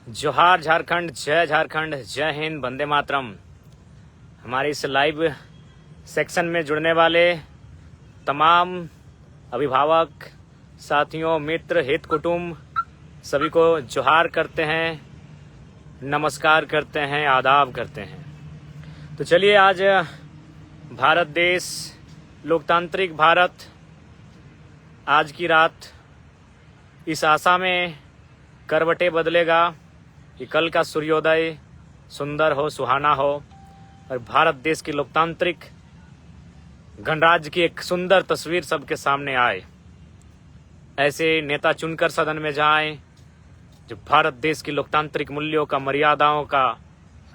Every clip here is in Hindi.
जोहार झारखंड, जय झारखंड, जय हिंद, वंदे मातरम। हमारे इस लाइव सेक्शन में जुड़ने वाले तमाम अभिभावक साथियों, मित्र, हित कुटुंब सभी को जोहार करते हैं, नमस्कार करते हैं, आदाब करते हैं। तो चलिए, आज भारत देश, लोकतांत्रिक भारत, आज की रात इस आशा में करवटें बदलेगा कि कल का सूर्योदय सुंदर हो, सुहाना हो और भारत देश की लोकतांत्रिक गणराज्य की एक सुंदर तस्वीर सबके सामने आए। ऐसे नेता चुनकर सदन में जाएं जो भारत देश की लोकतांत्रिक मूल्यों का, मर्यादाओं का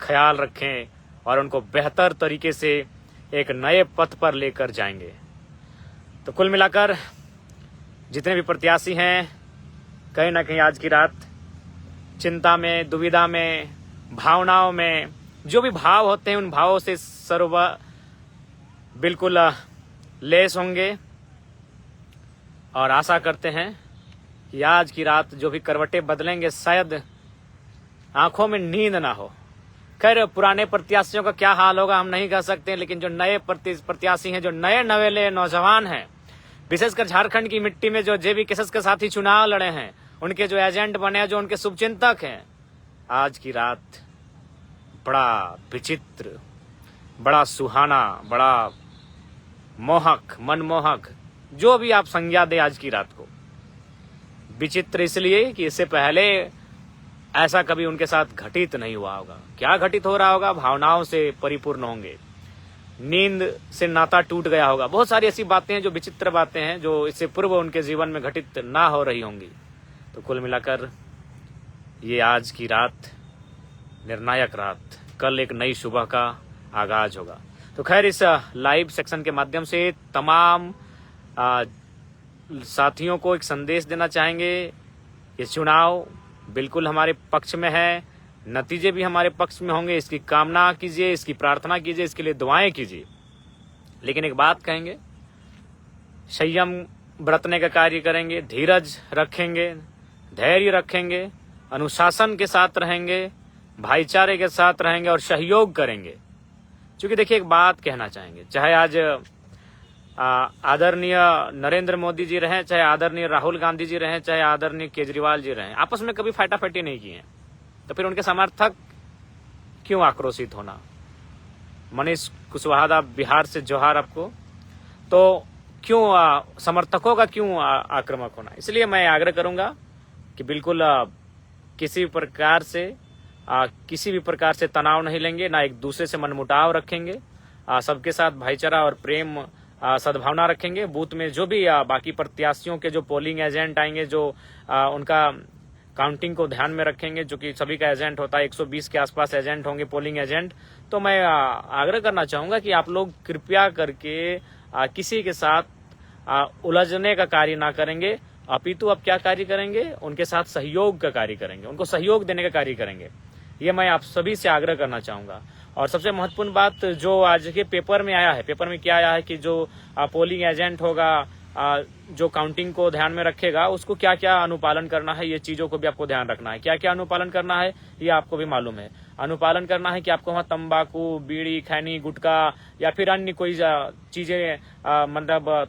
ख्याल रखें और उनको बेहतर तरीके से एक नए पथ पर लेकर जाएंगे। तो कुल मिलाकर जितने भी प्रत्याशी हैं, कहीं ना कहीं आज की रात चिंता में, दुविधा में, भावनाओं में, जो भी भाव होते हैं उन भावों से बिल्कुल लेस होंगे और आशा करते हैं कि आज की रात जो भी करवटें बदलेंगे, शायद आंखों में नींद ना हो। खैर, पुराने प्रत्याशियों का क्या हाल होगा हम नहीं कह सकते, लेकिन जो नए प्रत्याशी हैं, जो नए नवेले नौजवान हैं, विशेषकर झारखंड की मिट्टी में जो जेबी केसस के साथ ही चुनाव लड़े हैं, उनके जो एजेंट बने हैं, जो उनके शुभचिंतक हैं, आज की रात बड़ा विचित्र, बड़ा सुहाना, बड़ा मोहक, मनमोहक, जो भी आप संज्ञा दे आज की रात को। विचित्र इसलिए कि इससे पहले ऐसा कभी उनके साथ घटित नहीं हुआ होगा। क्या घटित हो रहा होगा? भावनाओं से परिपूर्ण होंगे, नींद से नाता टूट गया होगा। बहुत सारी ऐसी बातें हैं जो विचित्र बातें हैं, जो इससे पूर्व उनके जीवन में घटित ना हो रही होंगी। तो कुल मिलाकर ये आज की रात निर्णायक रात, कल एक नई सुबह का आगाज होगा। तो खैर, इस लाइव सेक्शन के माध्यम से तमाम साथियों को एक संदेश देना चाहेंगे। ये चुनाव बिल्कुल हमारे पक्ष में है, नतीजे भी हमारे पक्ष में होंगे। इसकी कामना कीजिए, इसकी प्रार्थना कीजिए, इसके लिए दुआएं कीजिए। लेकिन एक बात कहेंगे, संयम बरतने का कार्य करेंगे, धीरज रखेंगे, धैर्य रखेंगे, अनुशासन के साथ रहेंगे, भाईचारे के साथ रहेंगे और सहयोग करेंगे। क्योंकि देखिए, एक बात कहना चाहेंगे, चाहे आज आदरणीय नरेंद्र मोदी जी रहें, चाहे आदरणीय राहुल गांधी जी रहें, चाहे आदरणीय केजरीवाल जी रहें, आपस में कभी फाटाफाटी नहीं की है। तो फिर उनके समर्थक क्यों आक्रोशित होना? मनीष कुशवाहा, बिहार से जोहार आपको। तो क्यों समर्थकों का क्यों आक्रामक होना? इसलिए मैं आग्रह करूंगा कि बिल्कुल किसी भी प्रकार से तनाव नहीं लेंगे, ना एक दूसरे से मनमुटाव रखेंगे, सबके साथ भाईचारा और प्रेम, सद्भावना रखेंगे। बूथ में जो भी बाकी प्रत्याशियों के जो पोलिंग एजेंट आएंगे, जो उनका काउंटिंग को ध्यान में रखेंगे, जो कि सभी का एजेंट होता है, 120 के आसपास एजेंट होंगे, पोलिंग एजेंट। तो मैं आग्रह करना चाहूंगा कि आप लोग कृपया करके किसी के साथ उलझने का कार्य ना करेंगे, अपितु आप क्या कार्य करेंगे? उनके साथ सहयोग का कार्य करेंगे, उनको सहयोग देने का कार्य करेंगे। ये मैं आप सभी से आग्रह करना चाहूंगा। और सबसे महत्वपूर्ण बात जो आज के पेपर में आया है, पेपर में क्या आया है कि जो पोलिंग एजेंट होगा, जो काउंटिंग को ध्यान में रखेगा, उसको क्या क्या अनुपालन करना है, ये चीजों को भी आपको ध्यान रखना है। क्या क्या अनुपालन करना है ये आपको भी मालूम है। अनुपालन करना है कि आपको वहाँ तंबाकू, बीड़ी, खैनी, गुटखा या फिर अन्य कोई चीजें, मतलब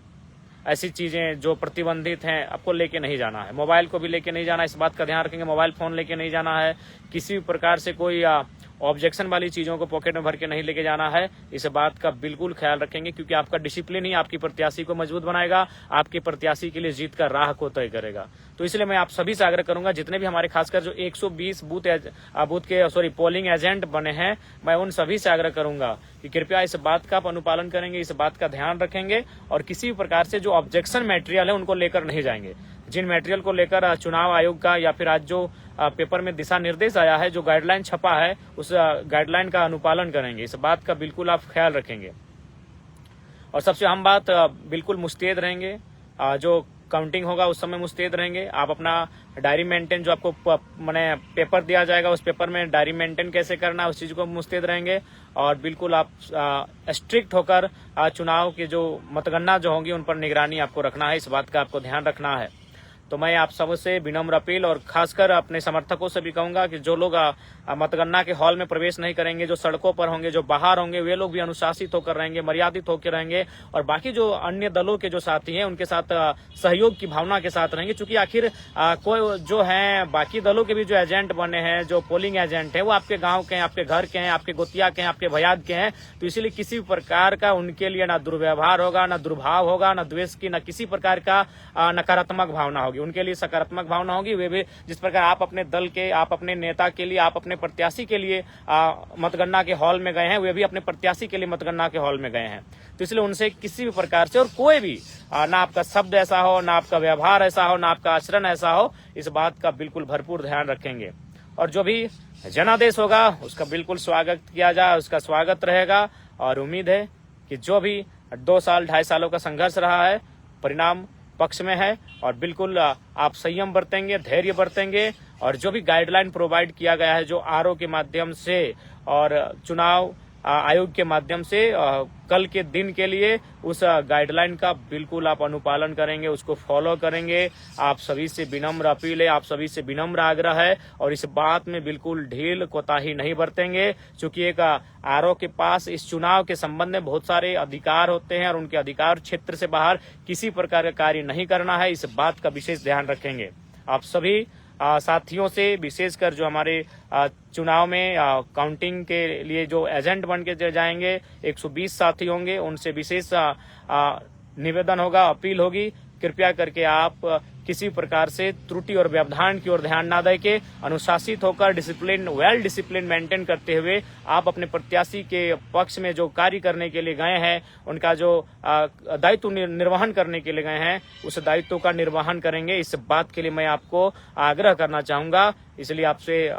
ऐसी चीजें जो प्रतिबंधित हैं, आपको लेके नहीं जाना है। मोबाइल को भी लेके नहीं जाना है, इस बात का ध्यान रखेंगे। मोबाइल फोन लेके नहीं जाना है, किसी भी प्रकार से कोई ऑब्जेक्शन वाली चीजों को पॉकेट में भर के नहीं लेके जाना है। इस बात का बिल्कुल ख्याल रखेंगे, क्योंकि आपका डिसिप्लिन ही आपकी प्रत्याशी को मजबूत बनाएगा, आपके प्रत्याशी के लिए जीत का राह को तय करेगा। तो इसलिए मैं आप सभी से आग्रह करूंगा, जितने भी हमारे खासकर जो 120 पोलिंग एजेंट बने हैं, मैं उन सभी से आग्रह करूंगा कि कृपया इस बात का आप अनुपालन करेंगे, इस बात का ध्यान रखेंगे और किसी भी प्रकार से जो ऑब्जेक्शन मटेरियल है उनको लेकर नहीं जाएंगे। जिन मटेरियल को लेकर चुनाव आयोग का या फिर आज जो पेपर में दिशा निर्देश आया है, जो गाइडलाइन छपा है, उस गाइडलाइन का अनुपालन करेंगे। इस बात का बिल्कुल आप ख्याल रखेंगे। और सबसे अहम बात, बिल्कुल मुस्तैद रहेंगे। जो काउंटिंग होगा उस समय मुस्तैद रहेंगे। आप अपना डायरी मेंटेन, जो आपको मैंने पेपर दिया जाएगा, उस पेपर में डायरी मेंटेन कैसे करना है, उस चीज को मुस्तैद रहेंगे। और बिल्कुल आप स्ट्रिक्ट होकर चुनाव की जो मतगणना जो होंगी उन पर निगरानी आपको रखना है, इस बात का आपको ध्यान रखना है। तो मैं आप सबसे विनम्र अपील और खासकर अपने समर्थकों से भी कहूंगा कि जो लोग मतगणना के हॉल में प्रवेश नहीं करेंगे, जो सड़कों पर होंगे, जो बाहर होंगे, वे लोग भी अनुशासित होकर रहेंगे, मर्यादित होकर रहेंगे और बाकी जो अन्य दलों के जो साथी हैं उनके साथ सहयोग की भावना के साथ रहेंगे। चूंकि आखिर कोई जो है बाकी दलों के भी जो एजेंट बने हैं, जो पोलिंग एजेंट है, वो आपके गाँव के हैं, आपके घर के हैं, आपके गोतिया के हैं, आपके भयाद के हैं। तो इसीलिए किसी प्रकार का उनके लिए ना दुर्व्यवहार होगा, ना दुर्भाव होगा, ना द्वेष की, ना किसी प्रकार का नकारात्मक भावना होगी। उनके लिए सकारात्मक भावना होगी। वे भी जिस प्रकार आप अपने दल के, आप अपने नेता के लिए, आप अपने प्रत्याशी के लिए मतगणना के हॉल में गए हैं, वे भी अपने प्रत्याशी के लिए मतगणना के हॉल में गए हैं। तो इसलिए उनसे किसी भी प्रकार से और कोई भी ना आपका शब्द ऐसा हो, ना आपका व्यवहार ऐसा हो, ना आपका आचरण ऐसा हो, इस बात का बिल्कुल भरपूर ध्यान रखेंगे। और जो भी जनादेश होगा उसका बिल्कुल स्वागत किया जाए, उसका स्वागत रहेगा। और उम्मीद है कि जो भी 2 साल 2.5 सालों का संघर्ष रहा है परिणाम पक्ष में है और बिल्कुल आप संयम बरतेंगे, धैर्य बरतेंगे और जो भी गाइडलाइन प्रोवाइड किया गया है, जो आरओ के माध्यम से और चुनाव आयोग के माध्यम से कल के दिन के लिए उस गाइडलाइन का बिल्कुल आप अनुपालन करेंगे, उसको फॉलो करेंगे। आप सभी से विनम्र अपील है, आप सभी से विनम्र आग्रह है और इस बात में बिल्कुल ढील कोताही नहीं बरतेंगे। क्योंकि एक आरओ के पास इस चुनाव के संबंध में बहुत सारे अधिकार होते हैं और उनके अधिकार क्षेत्र से बाहर किसी प्रकार का कार्य नहीं करना है, इस बात का विशेष ध्यान रखेंगे। आप सभी साथियों से, विशेषकर जो हमारे चुनाव में काउंटिंग के लिए जो एजेंट बन के जाएंगे 120 साथी होंगे, उनसे विशेष निवेदन होगा, अपील होगी, कृपया करके आप किसी प्रकार से त्रुटि और व्यवधान की ओर ध्यान ना दें के अनुशासित होकर वेल डिसिप्लिन मेंटेन करते हुए आप अपने प्रत्याशी के पक्ष में जो कार्य करने के लिए गए हैं, उनका जो दायित्व निर्वहन करने के लिए गए हैं, उस दायित्व का निर्वहन करेंगे। इस बात के लिए मैं आपको आग्रह करना चाहूंगा, इसलिए आपसे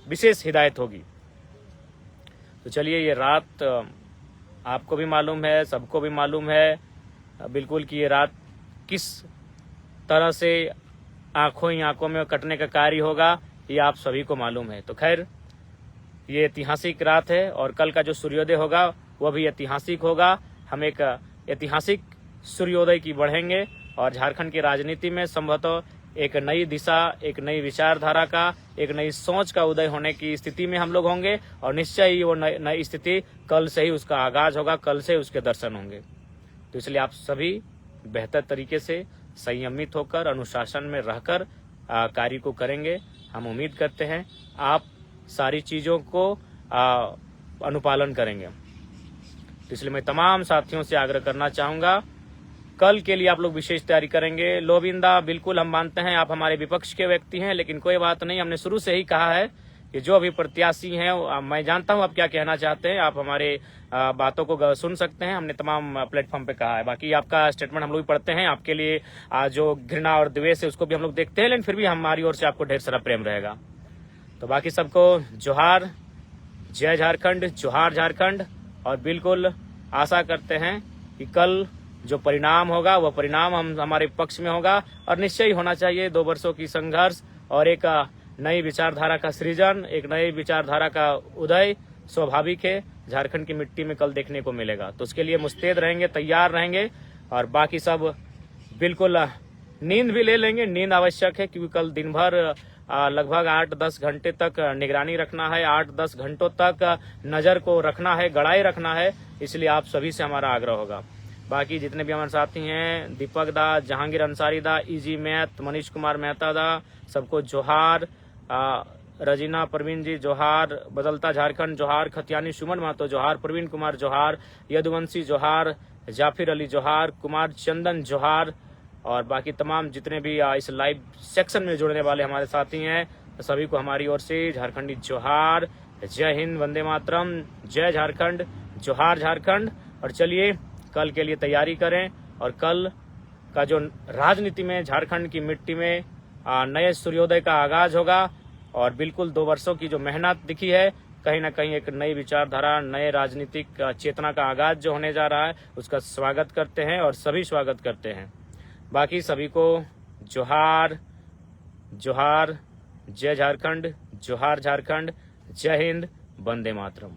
विशेष हिदायत होगी। तो चलिए, ये रात आपको भी मालूम है, सबको भी मालूम है बिल्कुल कि ये रात किस तरह से आंखों ही आंखों में कटने का कार्य होगा, ये आप सभी को मालूम है। तो खैर, ये ऐतिहासिक रात है और कल का जो सूर्योदय होगा वह भी ऐतिहासिक होगा। हम एक ऐतिहासिक सूर्योदय की बढ़ेंगे और झारखंड की राजनीति में संभवतः एक नई दिशा, एक नई विचारधारा का, एक नई सोच का उदय होने की स्थिति में हम लोग होंगे और निश्चय ही वो नई स्थिति कल से ही उसका आगाज होगा, कल से उसके दर्शन होंगे। तो इसलिए आप सभी बेहतर तरीके से संयमित होकर, अनुशासन में रहकर कार्य को करेंगे। हम उम्मीद करते हैं आप सारी चीजों को अनुपालन करेंगे। तो इसलिए मैं तमाम साथियों से आग्रह करना चाहूंगा, कल के लिए आप लोग विशेष तैयारी करेंगे। लोबिंदा, बिल्कुल हम मानते हैं आप हमारे विपक्ष के व्यक्ति हैं, लेकिन कोई बात नहीं, हमने शुरू से ही कहा है कि जो अभी प्रत्याशी हैं, मैं जानता हूं आप क्या कहना चाहते हैं, आप हमारे बातों को सुन सकते हैं, हमने तमाम प्लेटफॉर्म पे कहा है। बाकी आपका स्टेटमेंट हम लोग भी पढ़ते हैं, आपके लिए जो घृणा और द्वेष है उसको भी हम लोग देखते हैं, लेकिन फिर भी हमारी ओर से आपको ढेर सारा प्रेम रहेगा। तो बाकी सबको जोहार, जय झारखंड, जोहार झारखंड। और बिल्कुल आशा करते हैं कि कल जो परिणाम होगा वह परिणाम हमारे पक्ष में होगा और निश्चय ही होना चाहिए। 2 वर्षों की संघर्ष और एक नई विचारधारा का सृजन, एक नई विचारधारा का उदय स्वाभाविक है, झारखंड की मिट्टी में कल देखने को मिलेगा। तो उसके लिए मुस्तैद रहेंगे, तैयार रहेंगे और बाकी सब बिल्कुल नींद भी ले लेंगे। नींद आवश्यक है क्योंकि कल दिन भर लगभग 8-10 घंटे तक निगरानी रखना है, 8-10 घंटों तक नजर को रखना है, गड़ाई रखना है। इसलिए आप सभी से हमारा आग्रह होगा। बाकी जितने भी हमारे साथी हैं, दीपक दा, जहांगीर अंसारी दा, इजी मैथ, मनीष कुमार मेहता दा, सबको जोहार। रजीना परवीन जी जोहार, बदलता झारखंड जोहार, खतियानी सुमन महतो जोहार, प्रवीण कुमार जोहार, यदुवंशी जोहार, जाफिर अली जोहार, कुमार चंदन जोहार और बाकी तमाम जितने भी इस लाइव सेक्शन में जुड़ने वाले हमारे साथी हैं, सभी को हमारी ओर से झारखंडी जोहार। जय हिंद, वंदे मातरम, जय झारखंड, जोहार झारखंड। और चलिए, कल के लिए तैयारी करें और कल का जो राजनीति में झारखंड की मिट्टी में नए सूर्योदय का आगाज होगा और बिल्कुल 2 वर्षों की जो मेहनत दिखी है, कहीं ना कहीं एक नई विचारधारा, नए राजनीतिक चेतना का आगाज जो होने जा रहा है, उसका स्वागत करते हैं और सभी स्वागत करते हैं। बाकी सभी को जोहार, जोहार, जय झारखंड, जोहार झारखंड, जय हिंद, वंदे मातरम।